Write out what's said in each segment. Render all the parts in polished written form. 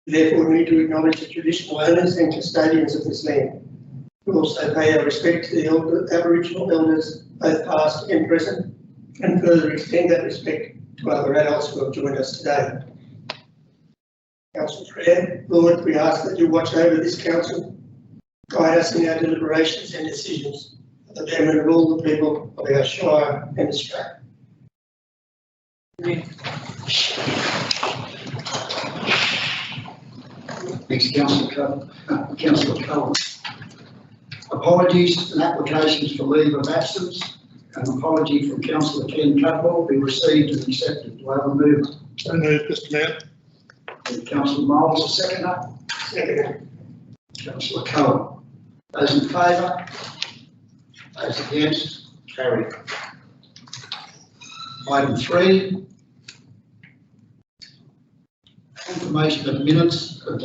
We therefore need to acknowledge the traditional owners and custodians of this land. We also pay our respect to the Aboriginal elders, both past and present, and further extend that respect to other adults who have joined us today. Council Chair, Lord, we ask that you watch over this council, guide us in our deliberations and decisions for the betterment of all the people of our Shire and Australia. Thanks, Councillor Cullen. Apologies and applications for leave of absence. An apology from Councillor Ken Cutwell will be received and accepted. Do I have a mover? So moved, Mr Mayor. Councillor Moles, a seconder. Second. Councillor Cullen. Those in favour? Those against? Carried. Item 3. Confirmation of minutes of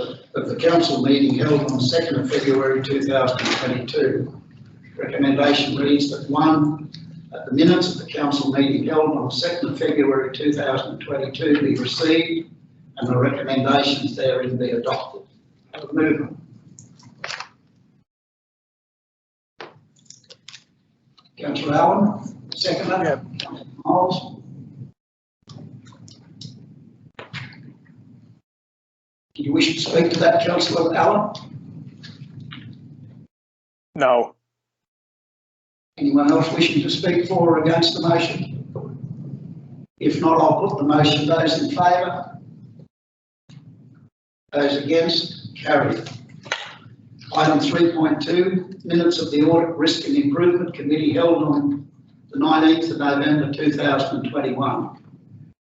the council meeting held on 2nd of February 2022. Recommendation reads that 1. That the minutes of the council meeting held on 2nd of February 2022 be received and the recommendations therein be adopted. Have a mover. Councillor Allen, seconder. Yep. Councillor Miles. Do you wish to speak to that, Councillor Allen? No. Anyone else wishing to speak for or against the motion? If not, I'll put the motion. Those in favour? Those against? Carried. Item 3.2, minutes of the Audit, Risk and Improvement Committee held on the 19th of November 2021.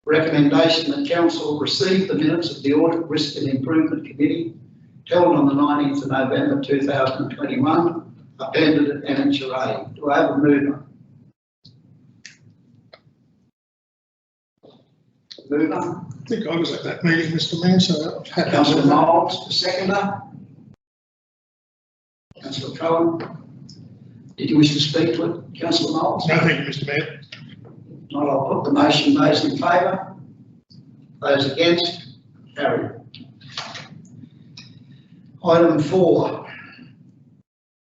Recommendation that Council receive the minutes of the Audit, Risk and Improvement Committee held on the 19th of November 2021. Appended at Annexure A. Do I have a mover? Mover. I think I was at that meeting, Mr Mayor, so I've had Councillor Miles, the seconder. Councillor Cohen. Did you wish to speak to it, Councillor Miles? No, thank you, Mr Mayor. If not, I'll put the motion. Those in favour? Those against? Carried. Item 4.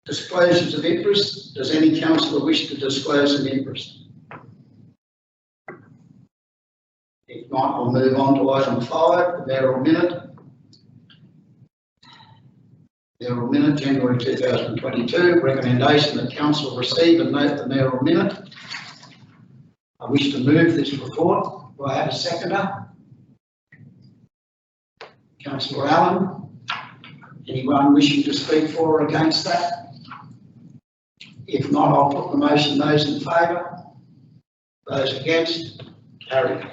Disclosures of interest. Does any councillor wish to disclose an interest? If not, I'll move on to item 5, the mayoral minute. Mayoral minute, January 2022. Recommendation that council receive and note the mayoral minute. I wish to move this report. Do I have a seconder? Councillor Allen. Anyone wishing to speak for or against that? If not, I'll put the motion. Those in favour? Those against? Carried.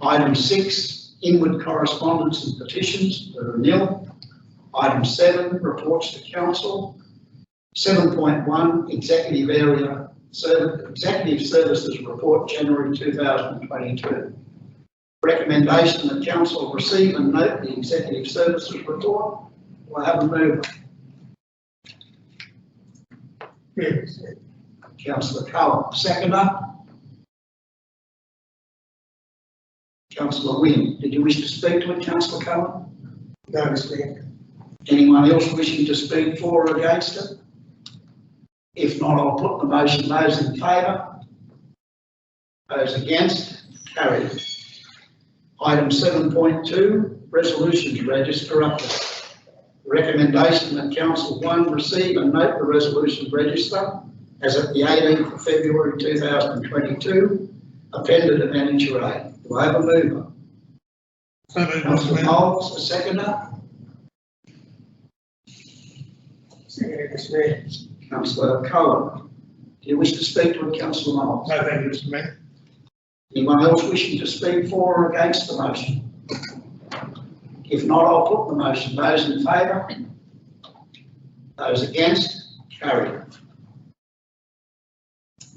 Item 6, inward correspondence and petitions that are nil. Item 7, reports to council. 7.1, executive services report, January 2022. Recommendation that council receive and note the executive services report. Do I have a mover? Yes. Councillor Cullen, seconder. Councillor Wynne, did you wish to speak to it, Councillor Cullen? No, Mr Mayor. Anyone else wishing to speak for or against it? If not, I'll put the motion. Those in favour? Those against? Carried. Item 7.2, resolutions register update. Recommendation that Council 1 receive and note the resolution register as at the 18th of February 2022, appended at Annexure A. Do I have a mover? So moved, Mr Councillor Mayor. Moles, a seconder. Second, Mr Mayor. Councillor Cohen, do you wish to speak to it, Councillor Moles? No, thank you, Mr Mayor. Anyone else wishing to speak for or against the motion? If not, I'll put the motion. Those in favour? Those against? Carried.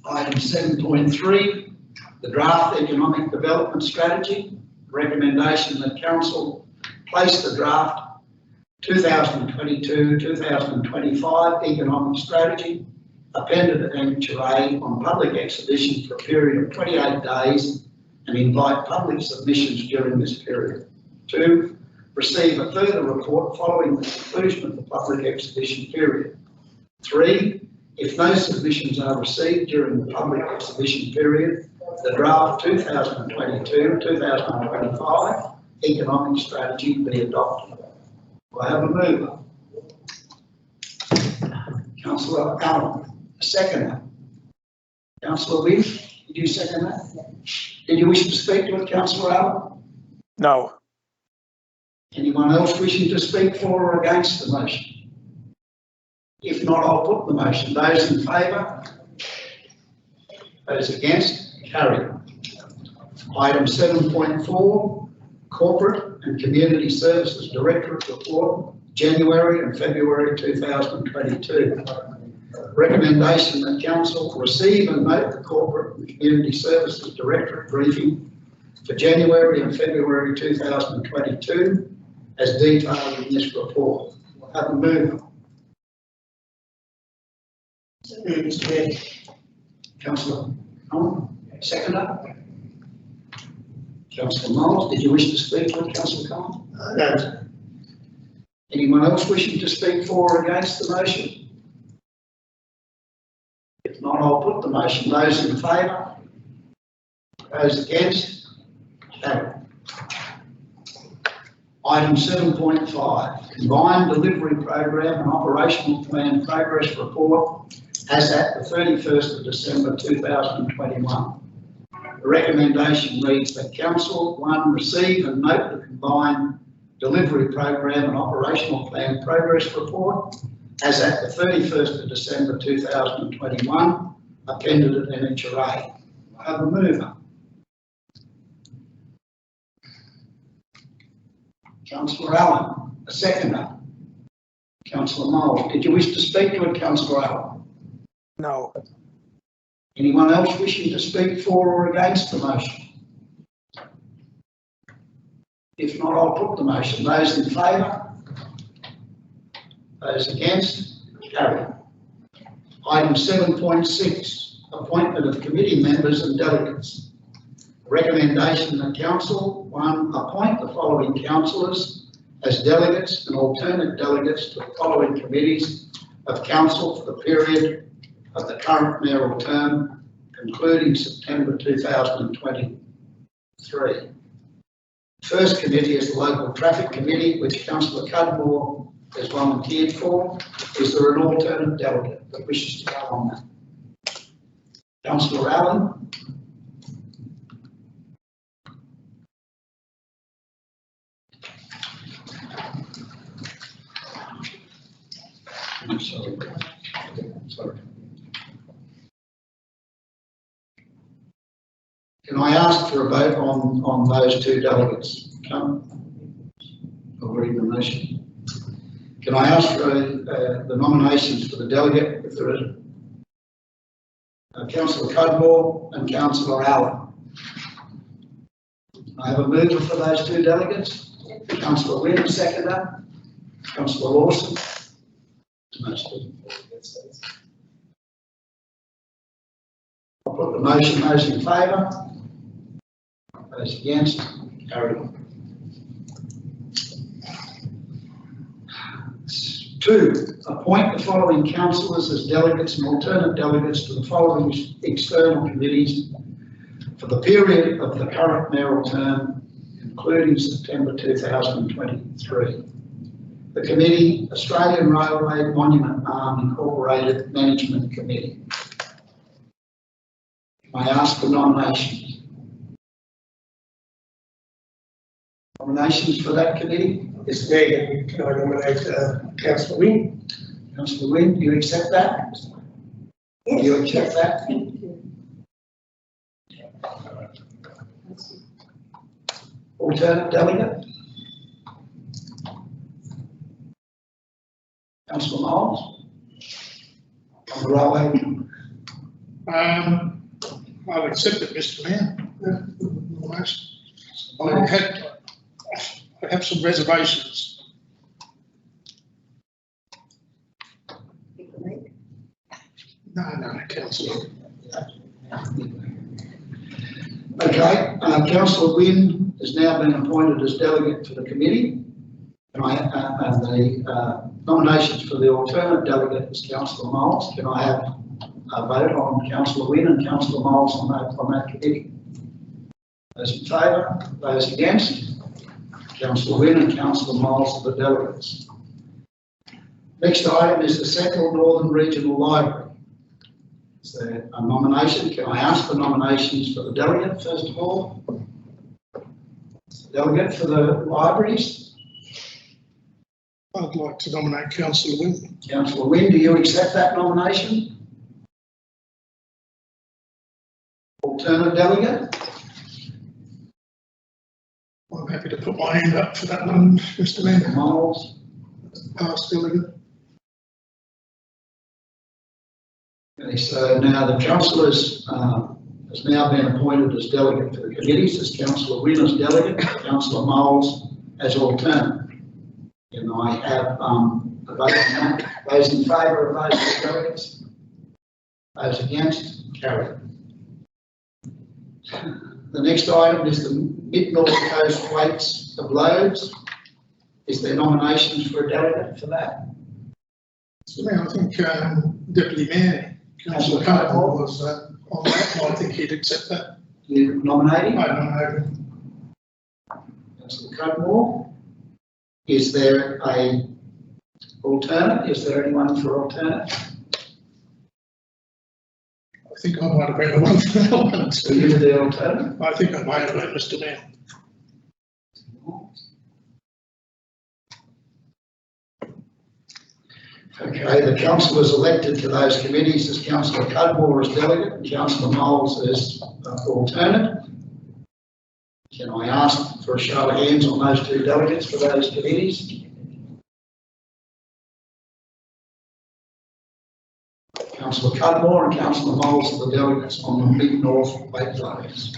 Item 7.3, the draft economic development strategy. Recommendation that council place the draft 2022-2025 economic strategy appended at Annexure A on public exhibition for a period of 28 days and invite public submissions during this period. 2, receive a further report following the conclusion of the public exhibition period. 3, if no submissions are received during the public exhibition period, the draft 2022-2025 economic strategy be adopted. Do I have a mover? Councillor Allen, a seconder. Councillor Wynne, did you second that? Did you wish to speak to it, Councillor Allen? No. Anyone else wishing to speak for or against the motion? If not, I'll put the motion. Those in favour? Those against? Carried. Item 7.4, Corporate and Community Services Directorate Report, January and February 2022. Recommendation that Council receive and note the Corporate and Community Services Directorate briefing for January and February 2022 as detailed in this report. Have a mover. Mr. Mayor. Councillor Allen, seconder. Councillor Miles, did you wish to speak to it, Councillor Cullen? No. Anyone else wishing to speak for or against the motion? If not, I'll put the motion. Those in favour? Those against? Carried. Item 7.5, Combined Delivery Program and Operational Plan Progress Report as at the 31st of December 2021. The recommendation reads that Council 1 receive and note the Combined Delivery Program and Operational Plan Progress Report as at the 31st of December 2021, appended at Annexure A. I have a mover. Councillor Allen, a seconder. Councillor Miles, did you wish to speak to it, Councillor Allen? No. Anyone else wishing to speak for or against the motion? If not, I'll put the motion. Those in favour? Those against? Carried. Item 7.6, appointment of committee members and delegates. Recommendation that Council 1 appoint the following councillors as delegates and alternate delegates to the following committees of Council for the period of the current mayoral term, concluding September 2023. First committee is the Local Traffic Committee, which Councillor Cudmore has volunteered for. Is there an alternate delegate that wishes to go on that? Councillor Allen? I'm sorry. Sorry. Can I ask for a vote on those two delegates? I'll read the motion. Can I ask for the nominations for the delegate, if there is Councillor Cudmore and Councillor Allen? I have a mover for those two delegates. Councillor Wynne, seconder. Councillor Lawson. I'll put the motion. Those in favour? Those against? Carried. 2, appoint the following councillors as delegates and alternate delegates to the following external committees for the period of the current mayoral term, including September 2023. The committee, Australian Railway Monument Arm Incorporated Management Committee. May I ask for nominations? Nominations for that committee? Mr. Mayor, can I nominate Councillor Wynne? Councillor Wynne, do you accept that? Yes. Do you accept that? Thank you. Alternate delegate? Councillor Miles? On the railway? I'll accept it, Mr. Mayor. Almost. I have some reservations. No, councillor. Okay, Councillor Wynne has now been appointed as delegate for the committee. Can I, and the nominations for the alternate delegate is Councillor Moles. Can I have a vote on Councillor Wynne and Councillor Moles on that committee? Those in favour? Those against? Councillor Wynne and Councillor Moles are the delegates. Next item is the Central Northern Regional Library. Is there a nomination? Can I ask for nominations for the delegate first of all? Delegate for the libraries? I'd like to nominate Councillor Wynne. Councillor Wynne, do you accept that nomination? Alternate delegate? I'm happy to put my hand up for that one, Mr. Mayor. Moles? Past delegate. Okay, so now the councillors has now been appointed as delegate for the committees. As Councillor Wynne as delegate, Councillor Moles as alternate. And I have a vote on that. Those in favour of those as delegates? Those against? Carried. The next item is the Mid-North Coast Weights of Loads. Is there nominations for a delegate for that? Mr. Mayor, I think Deputy Mayor, Councillor Cutmore was on that, and I think he'd accept that. You nominating? I nominate him. Councillor Cudmore. Is there a alternate? Is there anyone for alternate? I think I might have been the one for that one. So you the alternate? I think I might have been, Mr. Mayor. Okay, the councillors elected to those committees as Councillor Cudmore as delegate and Councillor Moles as alternate. Can I ask for a show of hands on those two delegates for those committees? Councillor Cudmore and Councillor Moles are the delegates on the Mid-North Weight Loads.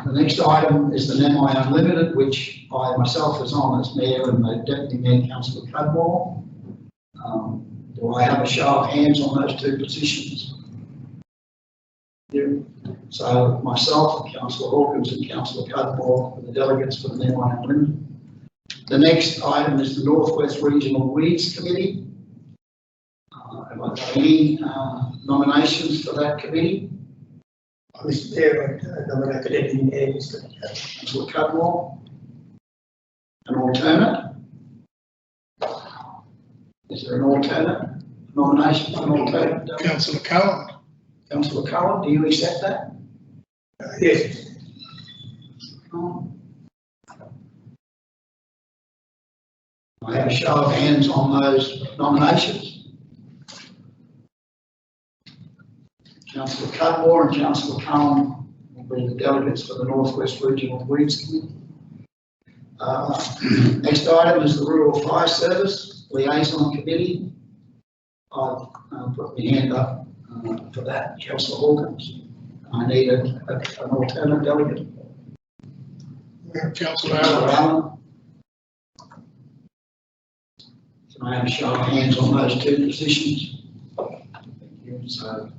The next item is the NMI Unlimited, which I myself was on as Mayor and the Deputy Mayor, Councillor Cudmore. Do I have a show of hands on those two positions? Yeah. So myself, Councillor Hawkins and Councillor Cudmore are the delegates for the NMI Unlimited. The next item is the Northwest Regional Weeds Committee. Have I got any nominations for that committee? Mr. Mayor, I nominate the Deputy Mayor, Mr. Councillor Cudmore. An alternate? Is there an alternate nomination for an alternate? Councillor Cowan. Councillor Cowan, do you accept that? Yes. I have a show of hands on those nominations. Councillor Cudmore and Councillor Cowan will be the delegates for the Northwest Regional Weeds Committee. Next item is the Rural Fire Service Liaison Committee. I've put my hand up for that, Councillor Hawkins. I need an alternate delegate. Councillor Councillor Allen. Allen. Can I have a show of hands on those two positions? Thank you. So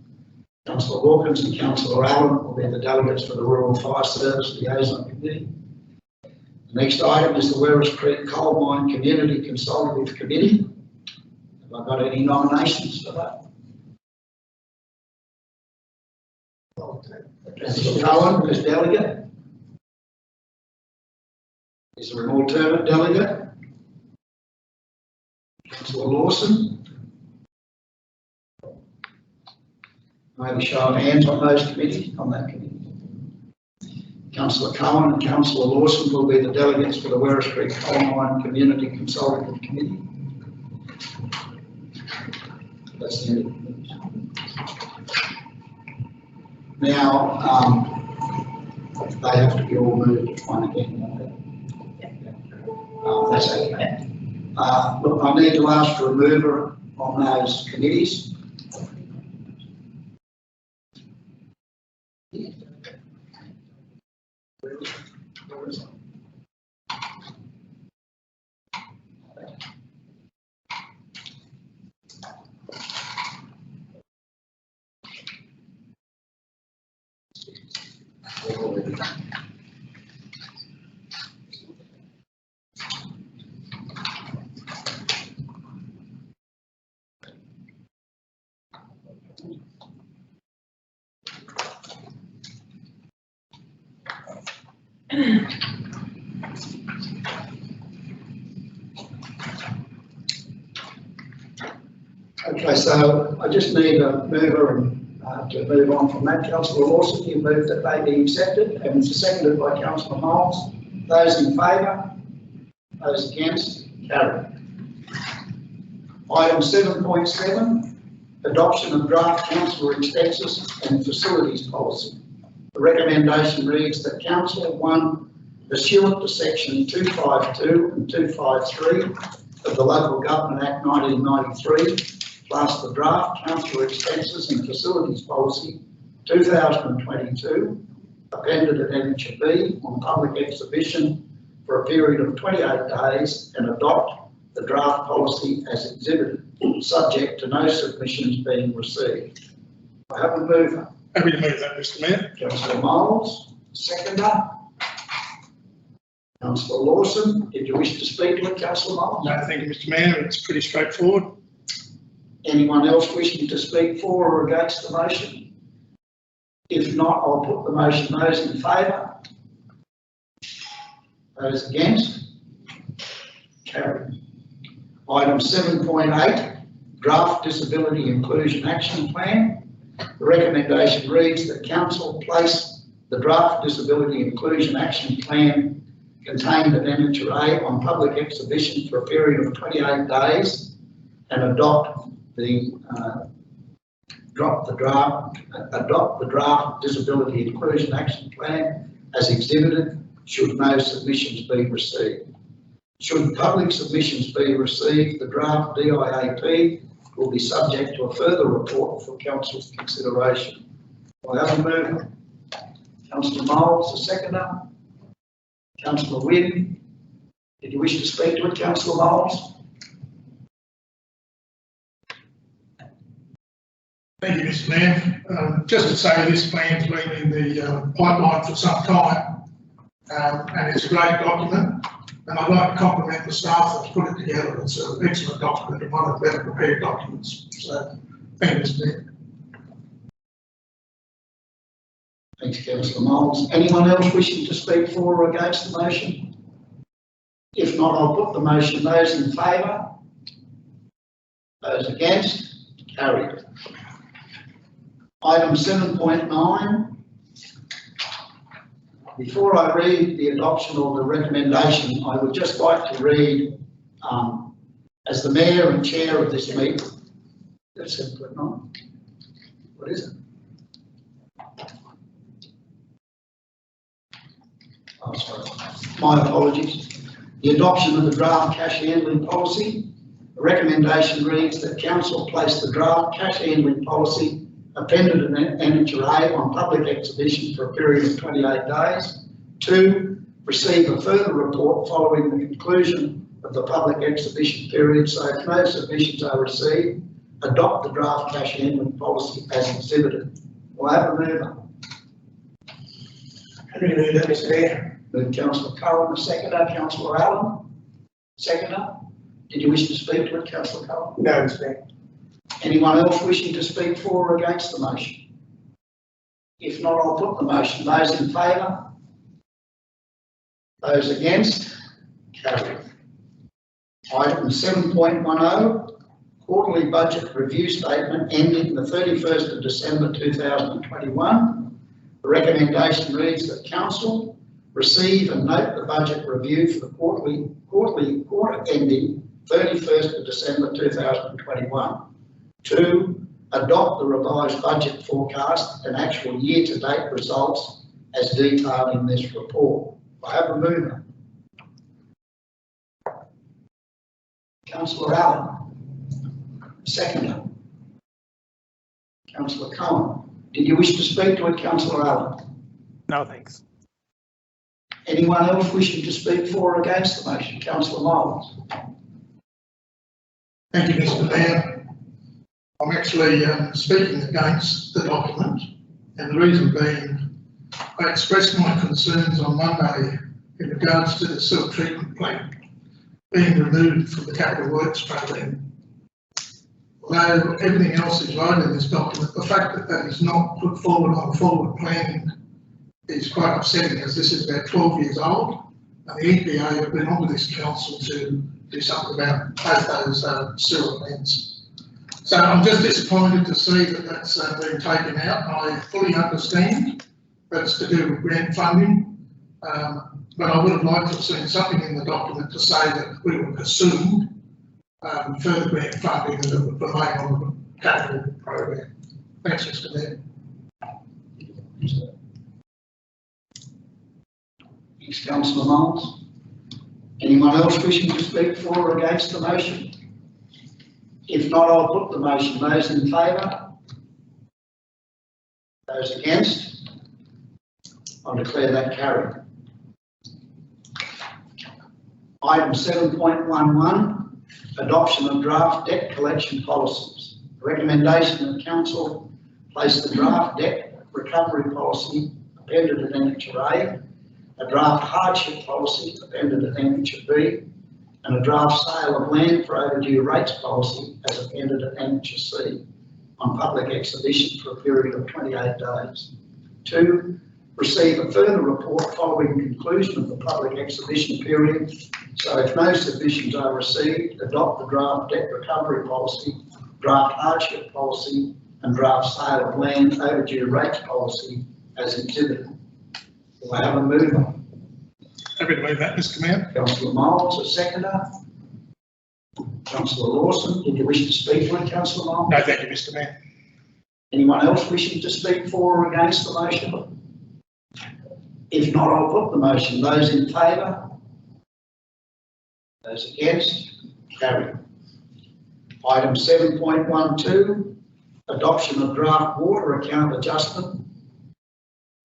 Councillor Hawkins and Councillor Allen will be the delegates for the Rural Fire Service Liaison Committee. The next item is the Werris Creek Coal Mine Community Consultative Committee. Have I got any nominations for that? Councillor Cowan as delegate. Is there an alternate delegate? Councillor Lawson. I have a show of hands on those committees, on that committee. Councillor Cowan and Councillor Lawson will be the delegates for the Werris Creek Coal Mine Community Consultative Committee. That's the end of the committees. Now, they have to be all moved one again. That's okay. Look, I need to ask for a mover on those committees. Okay, so I just need a mover and to move on from that. Councillor Lawson, you moved that they be accepted, and it's seconded by Councillor Miles. Those in favour? Those against? Carried. Item 7.7, adoption of draft council expenses and facilities policy. The recommendation reads that Council 1, pursuant to section 252 and 253 of the Local Government Act 1993, plus the draft council expenses and facilities policy 2022, appended at Annexure B on public exhibition for a period of 28 days, and adopt the draft policy as exhibited, subject to no submissions being received. I have a mover. Happy to move that, Mr Mayor. Councillor Miles, seconder. Councillor Lawson, did you wish to speak to it, Councillor Miles? No, thank you, Mr Mayor. It's pretty straightforward. Anyone else wishing to speak for or against the motion? If not, I'll put the motion. Those in favour? Those against? Carried. Item 7.8, draft disability inclusion action plan. The recommendation reads that Council place the draft disability inclusion action plan contained in Annexure A on public exhibition for a period of 28 days and adopt the draft disability inclusion action plan as exhibited, should no submissions be received. Should public submissions be received, the draft DIAP will be subject to a further report for Council's consideration. I have a mover. Councillor Miles, the seconder. Councillor Wynne, did you wish to speak to it, Councillor Miles? Thank you, Mr Mayor. Just to say, this plan's been in the pipeline for some time, and it's a great document, and I'd like to compliment the staff that's put it together. It's an excellent document and one of the better prepared documents. So, thank you, Mr Mayor. Thanks, Councillor Miles. Anyone else wishing to speak for or against the motion? If not, I'll put the motion. Those in favour? Those against? Carried. Item 7.9. Before I read the adoption or the recommendation, I would just like to read, as the Mayor and Chair of this meeting, that's 7.9. What is it? Oh, sorry. My apologies. The adoption of the draft cash handling policy. The recommendation reads that Council place the draft cash handling policy appended in Annexure A on public exhibition for a period of 28 days. 2, receive a further report following the conclusion of the public exhibition period, so if no submissions are received, adopt the draft cash handling policy as exhibited. Will I have a mover? Happy to move that, Mr Mayor. Move Councillor Curran, the seconder. Councillor Allen, seconder. Did you wish to speak to it, Councillor Curran? No, Mr Mayor. Anyone else wishing to speak for or against the motion? If not, I'll put the motion. Those in favour? Those against? Carried. Item 7.10, quarterly budget review statement ending the 31st of December 2021. The recommendation reads that Council receive and note the budget review for the quarter ending 31st of December 2021. 2, adopt the revised budget forecast and actual year-to-date results as detailed in this report. I have a mover. Councillor Allen, seconder. Councillor Cohen, did you wish to speak to it, Councillor Allen? No, thanks. Anyone else wishing to speak for or against the motion? Councillor Miles. Thank you, Mr Mayor. I'm actually speaking against the document, and the reason being, I expressed my concerns on Monday in regards to the sewer treatment plant being removed from the capital works program. Although everything else is right in this document, the fact that that is not put forward on forward planning is quite upsetting, as this is about 12 years old, and the EPA have been on with this council to do something about both those sewer plants. So I'm just disappointed to see that that's been taken out. I fully understand that it's to do with grant funding, but I would have liked to have seen something in the document to say that we were pursuing further grant funding and that would remain on the capital program. Thanks, Mr. Mayor. Thanks, Councillor Moles. Anyone else wishing to speak for or against the motion? If not, I'll put the motion. Those in favour? Those against? I'll declare that carried. Item 7.11, adoption of draft debt collection policies. Recommendation that Council place the draft debt recovery policy appended at Annexure A, a draft hardship policy appended at Annexure B, and a draft sale of land for overdue rates policy as appended at Annexure C on public exhibition for a period of 28 days. 2, receive a further report following conclusion of the public exhibition period, so if no submissions are received, adopt the draft debt recovery policy, draft hardship policy, and draft sale of land overdue rates policy as exhibited. Do I have a mover? Happy to move that, Mr. Mayor. Councillor Moles, a seconder. Councillor Lawson, did you wish to speak to it, Councillor Moles? No, thank you, Mr. Mayor. Anyone else wishing to speak for or against the motion? If not, I'll put the motion. Those in favour? Those against? Carried. Item 7.12, adoption of draft water account adjustment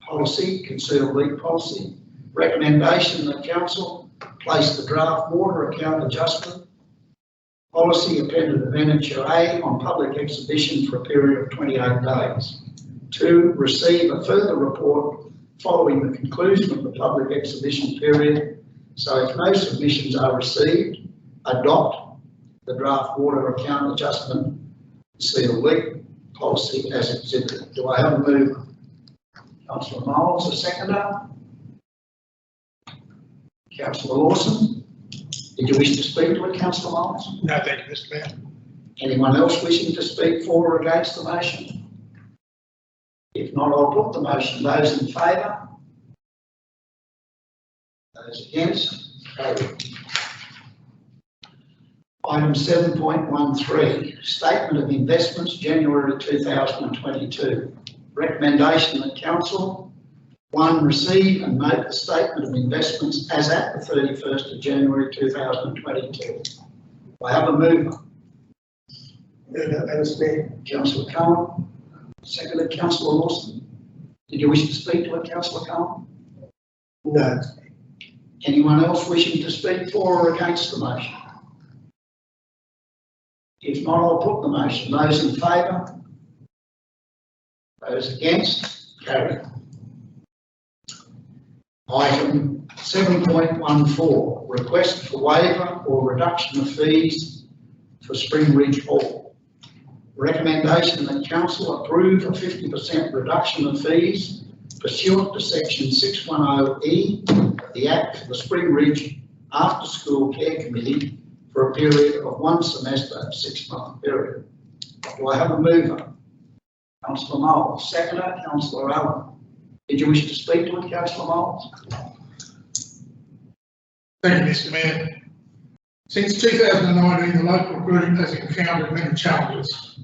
policy, concealed leak policy. Recommendation that Council place the draft water account adjustment policy appended at Annexure A on public exhibition for a period of 28 days. 2, receive a further report following the conclusion of the public exhibition period, so if no submissions are received, adopt the draft water account adjustment concealed leak policy as exhibited. Do I have a mover? Councillor Moles, a seconder. Councillor Lawson, did you wish to speak to it, Councillor Moles? No, thank you, Mr. Mayor. Anyone else wishing to speak for or against the motion? If not, I'll put the motion. Those in favour? Those against? Carried. Item 7.13, Statement of Investments, January 2022. Recommendation that Council 1, receive and note the Statement of Investments as at the 31st of January 2022. I have a mover. Mr. Mayor. Councillor Cohen. Seconded. Councillor Lawson. Did you wish to speak to it, Councillor Cohen? No. Anyone else wishing to speak for or against the motion? If not, I'll put the motion. Those in favour? Those against? Carried. Item 7.14, request for waiver or reduction of fees for Spring Ridge Hall. Recommendation that Council approve a 50% reduction of fees pursuant to section 610E of the Act for the Spring Ridge After School Care Committee for a period of 1 semester, 6-month period. Do I have a mover? Councillor Moles. Seconder, Councillor Allen. Did you wish to speak to it, Councillor Moles? Thank you, Mr. Mayor. Since 2019, the local group has encountered many challenges.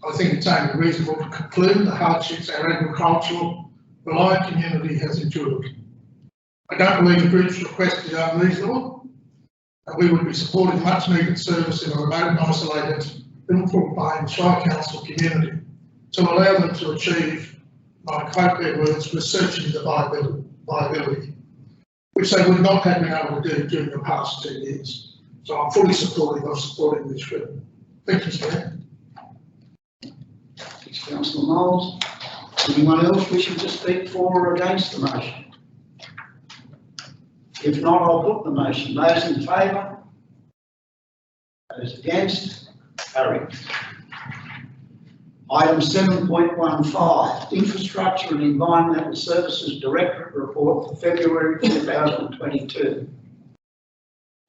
I think it's only reasonable to conclude the hardships our agricultural reliant community has endured. I don't believe the group's request is unreasonable, and we would be supporting much needed service in a remote and isolated Liverpool Plains Shire Council community to allow them to achieve, I quote their words, researching the viability, which they would not have been able to do during the past 2 years. So I'm fully supportive of supporting this group. Thank you, Mr. Mayor. Thanks, Councillor Moles. Anyone else wishing to speak for or against the motion? If not, I'll put the motion. Those in favour? Those against? Carried. Item 7.15, Infrastructure and Environmental Services Directorate Report for February 2022.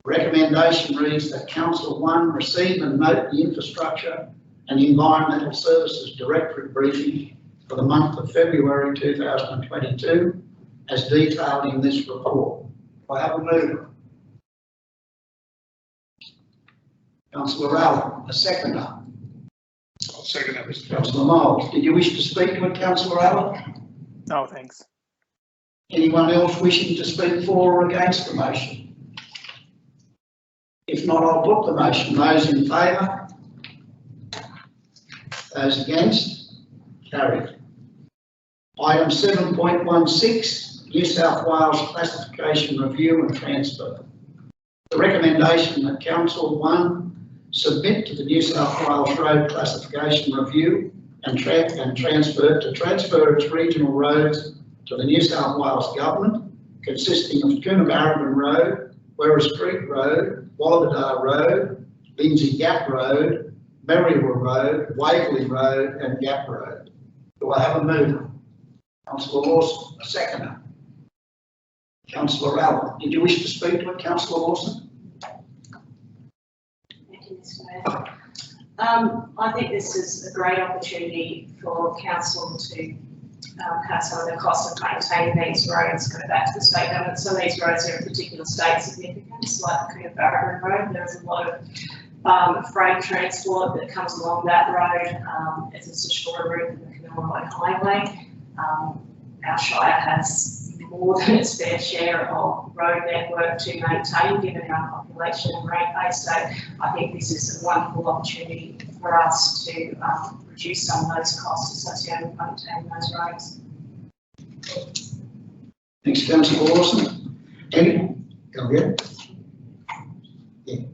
Recommendation reads that Council 1 receive and note the Infrastructure and Environmental Services Directorate briefing for the month of February 2022 as detailed in this report. Do I have a mover? Councillor Allen, a seconder. I'll second that, Mr. Councillor Miles, did you wish to speak to it, Councillor Allen? No, thanks. Anyone else wishing to speak for or against the motion? If not, I'll put the motion. Those in favour? Those against? Carried. Item 7.16, New South Wales Classification Review and Transfer. The recommendation that Council 1 submit to the New South Wales Road Classification Review and transfer its regional roads to the New South Wales Government, consisting of Coonabarabran Road, Werris Creek Road, Wallabadar Road, Lindsay Gap Road, Merriwa Road, Waverley Road and Gap Road. Do I have a mover? Councillor Lawson, a seconder. Councillor Allen, did you wish to speak to it, Councillor Lawson? Thank you, Mr. Mayor. I think this is a great opportunity for council to cut some of the cost of maintaining these roads, going back to the state government. Some of these roads are of particular state significance, like the Coonabarabran Road. There is a lot of freight transport that comes along that road. It's a shorter route than the Canberra Highway. Our Shire has more than its fair share of road network to maintain, given our population and rate base. So I think this is a wonderful opportunity for us to reduce some of those costs associated with maintaining those roads. Thanks, Councillor Lawson. Any? Go ahead. Yeah.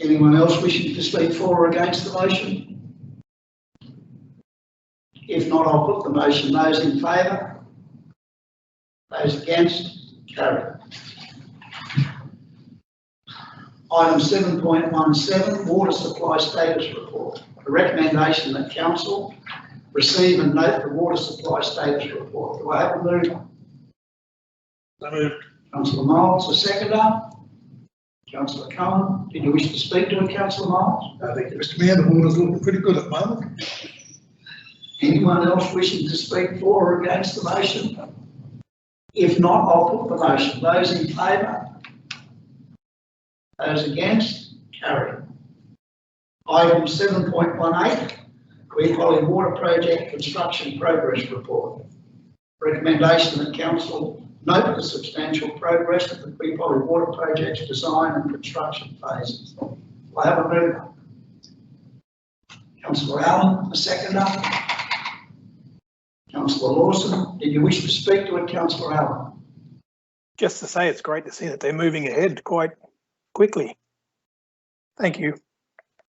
Anyone else wishing to speak for or against the motion? If not, I'll put the motion. Those in favour? Those against? Carried. Item 7.17, Water Supply Status Report. A recommendation that Council receive and note the Water Supply Status Report. Do I have a mover? So moved. Councillor Miles, a seconder. Councillor Cullen, did you wish to speak to it, Councillor Miles? Thank you, Mr. Mayor. The water's looking pretty good at the moment. Anyone else wishing to speak for or against the motion? If not, I'll put the motion. Those in favour? Those against? Carried. Item 7.18, Queen Polly Water Project Construction Progress Report. Recommendation that Council note the substantial progress of the Queen Polly Water Project's design and construction phases. Do I have a mover? Councillor Allen, a seconder. Councillor Lawson, did you wish to speak to it, Councillor Allen? Just to say, it's great to see that they're moving ahead quite quickly. Thank you.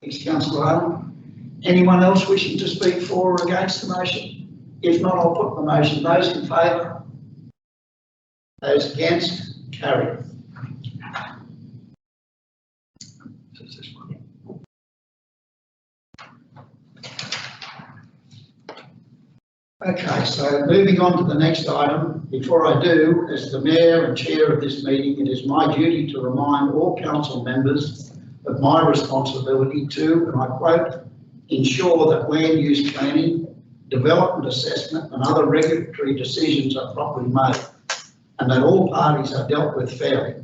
Thanks, Councillor Allen. Anyone else wishing to speak for or against the motion? If not, I'll put the motion. Those in favour? Those against? Carried. Okay, so moving on to the next item. Before I do, as the Mayor and Chair of this meeting, it is my duty to remind all council members of my responsibility to, and I quote, ensure that land use planning, development assessment and other regulatory decisions are properly made and that all parties are dealt with fairly.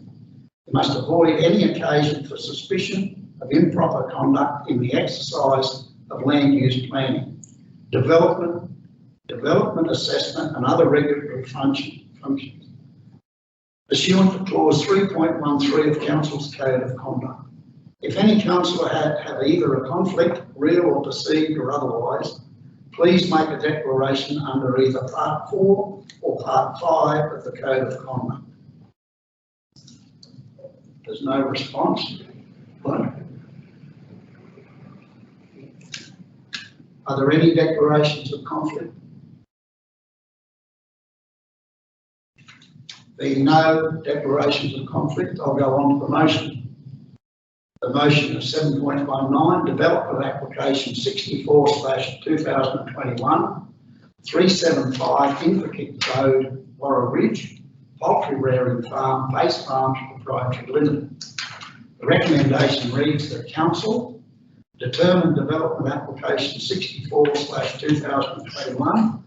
You must avoid any occasion for suspicion of improper conduct in the exercise of land use planning, development assessment and other regulatory functions. Pursuant to clause 3.13 of Council's Code of Conduct. If any councillor have either a conflict, real or perceived or otherwise, please make a declaration under either Part 4 or Part 5 of the Code of Conduct. There's no response. What? Are there any declarations of conflict? Being no declarations of conflict, I'll go on to the motion. The motion is 7.19, development application 64/2021, 375 Inverkeith Road, Warra Ridge, Poultry Rearing Farm, Base Farms Proprietary Limited. The recommendation reads that council determine development application 64/2021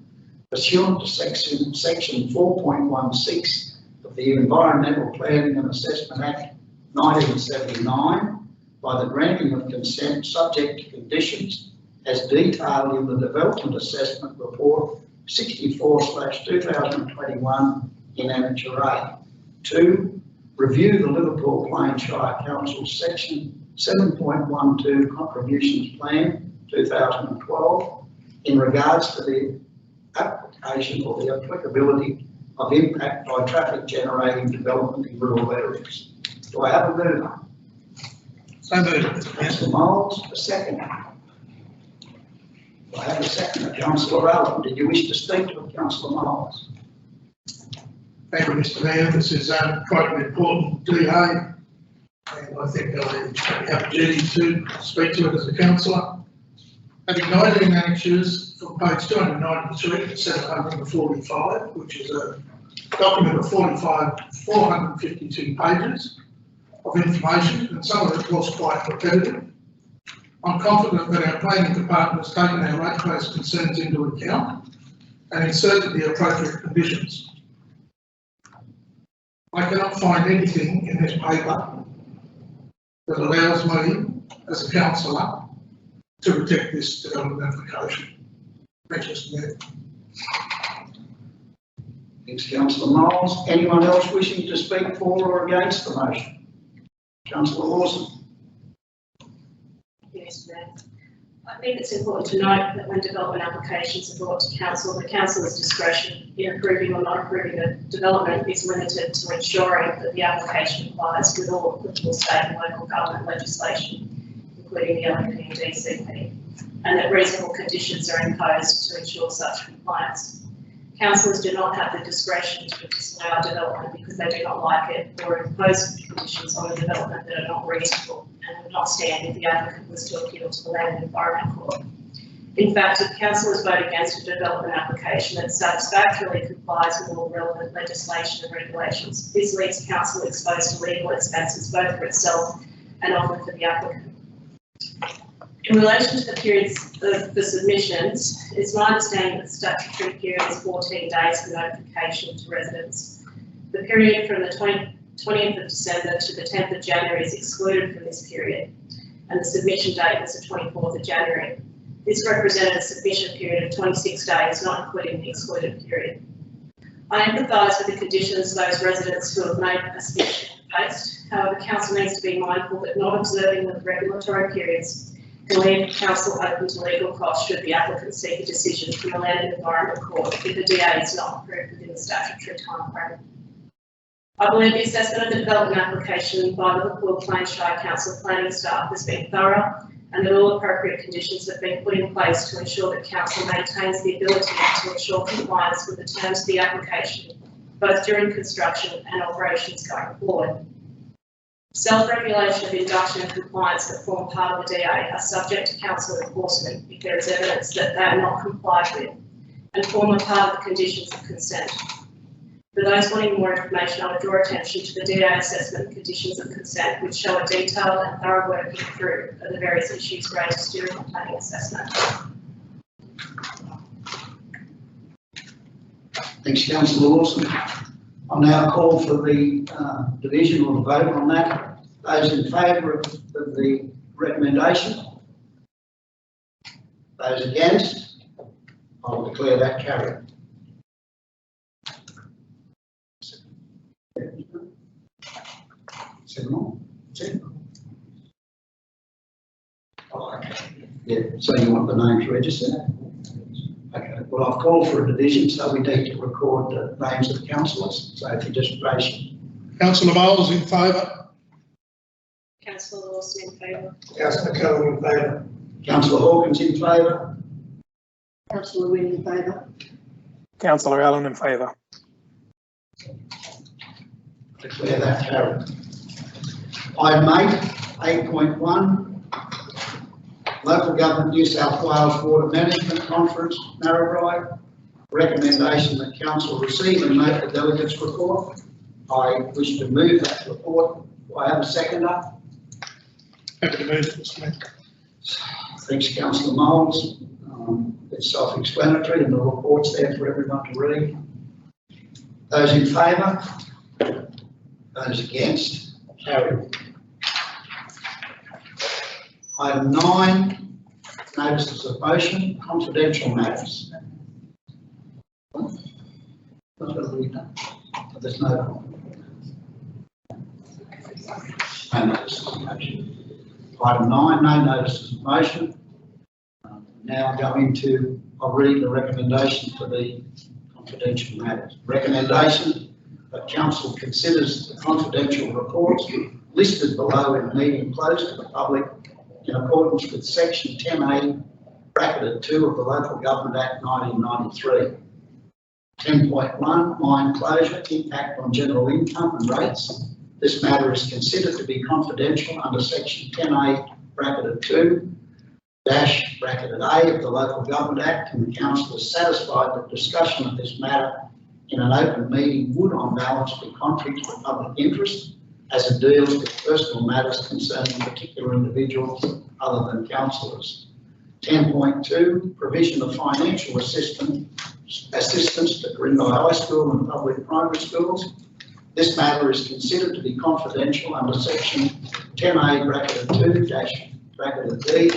pursuant to section 4.16 of the Environmental Planning and Assessment Act 1979 by the granting of consent subject to conditions as detailed in the Development Assessment Report 64/2021 in Annexure A. 2. Review the Liverpool Plains Shire Council section 7.12 Contributions Plan 2012 in regards to the application or the applicability of impact by traffic generating development in rural areas. Do I have a mover? So moved. Councillor Miles, a second. Do I have a second? Councillor Allen, did you wish to speak to it, Councillor Miles? Thank you, Mr. Mayor. This is quite an important DA, and I think I have a duty to speak to it as a councillor. Having 19 annexures from page 293 to 745, which is a document of 452 pages of information, and some of it was quite repetitive. I'm confident that our planning department has taken our ratepayers' concerns into account and inserted the appropriate conditions. I cannot find anything in this paper that allows me, as a councillor, to reject this development application. Thanks, Mr. Mayor. Thanks, Councillor Miles. Anyone else wishing to speak for or against the motion? Councillor Lawson. Yes, Mayor. I think it's important to note that when development applications are brought to council, the council's discretion in approving or not approving a development is limited to ensuring that the application complies with all applicable state and local government legislation, including the LP and DCP, and that reasonable conditions are imposed to ensure such compliance. Councillors do not have the discretion to disallow development because they do not like it or impose conditions on the development that are not reasonable and would not stand if the applicant was to appeal to the Land and Environment Court. In fact, if councillors vote against a development application that satisfactorily complies with all relevant legislation and regulations, this leaves council exposed to legal expenses both for itself and often for the applicant. In relation to the periods of the submissions, it's my understanding that the statutory period is 14 days for notification to residents. The period from the 20th of December to the 10th of January is excluded from this period, and the submission date was the 24th of January. This represented a submission period of 26 days, not including the excluded period. I empathise with the conditions those residents who have made a submission faced. However, council needs to be mindful that not observing the regulatory periods can leave council open to legal costs should the applicant seek a decision from the Land and Environment Court if the DA is not approved within the statutory timeframe. I believe the assessment of the development application by the Liverpool Plains Shire Council planning staff has been thorough and that all appropriate conditions have been put in place to ensure that council maintains the ability to ensure compliance with the terms of the application, both during construction and operations going forward. Self-regulation of induction and compliance that form part of the DA are subject to council enforcement if there is evidence that they are not complied with and form a part of the conditions of consent. For those wanting more information, I would draw attention to the DA assessment and conditions of consent, which show a detailed and thorough working through of the various issues raised during the planning assessment. Thanks, Councillor Lawson. I'll now call for the division or the vote on that. Those in favour of the recommendation? Those against? I will declare that carried. Seven more? Oh, okay. Yeah, so you want the names registered? Okay, well, I've called for a division, so we need to record the names of the councillors. So if you just raise your... Councillor Miles in favour. Councillor Lawson in favour. Councillor Cohen in favour. Councillor Hawkins in favour. Councillor Wynne in favour. Councillor Allen in favour. Declare that carried. Item 8.1, Local Government New South Wales Water Management Conference, Narrabri. Recommendation that Council receive and note the delegates report. I wish to move that report. Do I have a seconder? Happy to move this, mate. Thanks, Councillor Moles. It's self-explanatory and the report's there for everyone to read. Those in favour? Those against? Carried. Item 9, notices of motion, confidential matters. There's no notices of motion. Item 9, no notices of motion. Now going to, I'll read the recommendation for the confidential matters. Recommendation that Council considers the confidential reports listed below in meeting closed to the public in accordance with section 10A, bracketed 2 of the Local Government Act 1993. 10.1, mine closure, impact on general income and rates. This matter is considered to be confidential under section 10A, bracketed 2, dash bracketed A of the Local Government Act, and the Council is satisfied that discussion of this matter in an open meeting would on balance be contrary to the public interest, as it deals with personal matters concerning particular individuals other than councillors. 10.2, provision of financial assistance to Corindi High School and public primary schools. This matter is considered to be confidential under section 10A, bracketed 2, dash bracketed D,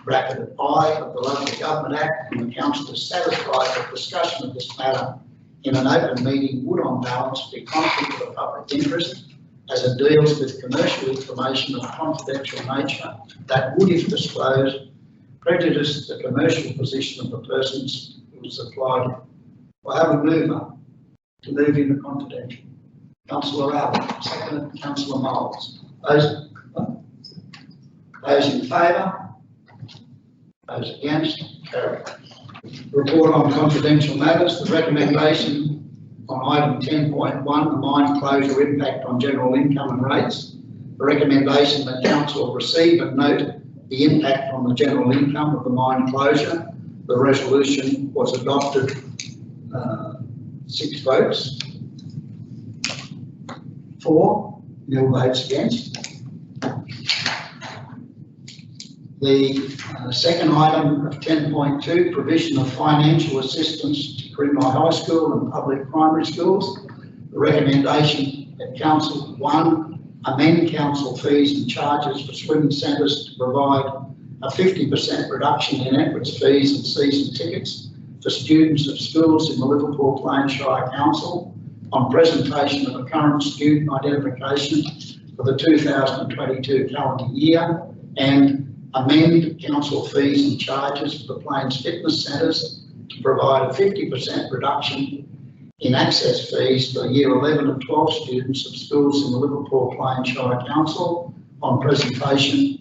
bracketed I of the Local Government Act, and the Council is satisfied that discussion of this matter in an open meeting would on balance be contrary to the public interest, as it deals with commercial information of a confidential nature that would, if disclosed, prejudice the commercial position of the persons who supplied it. I have a mover to move in the confidential. Councillor Allen, second, Councillor Moles. Those in favour? Those against? Carried. Report on confidential matters. The recommendation on item 10.1, the mine closure impact on general income and rates. The recommendation that Council receive and note the impact on the general income of the mine closure. The resolution was adopted 6 votes for, 0 votes against. The second item of 10.2, provision of financial assistance to Corindi High School and public primary schools. The recommendation that Council, 1, amend council fees and charges for swimming centres to provide a 50% reduction in entrance fees and season tickets for students of schools in the Liverpool Plains Shire Council on presentation of a current student identification for the 2022 calendar year, and amend council fees and charges for the Plains Fitness Centres to provide a 50% reduction in access fees for year 11 and 12 students of schools in the Liverpool Plains Shire Council on presentation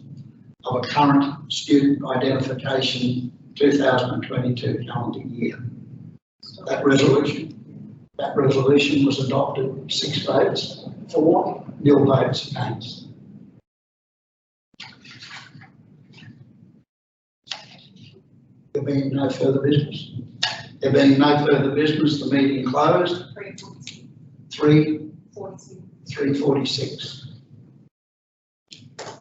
of a current student identification 2022 calendar year. That resolution was adopted 6 votes for, 0 votes against. There being no further business. There being no further business, the meeting closed. 3:46.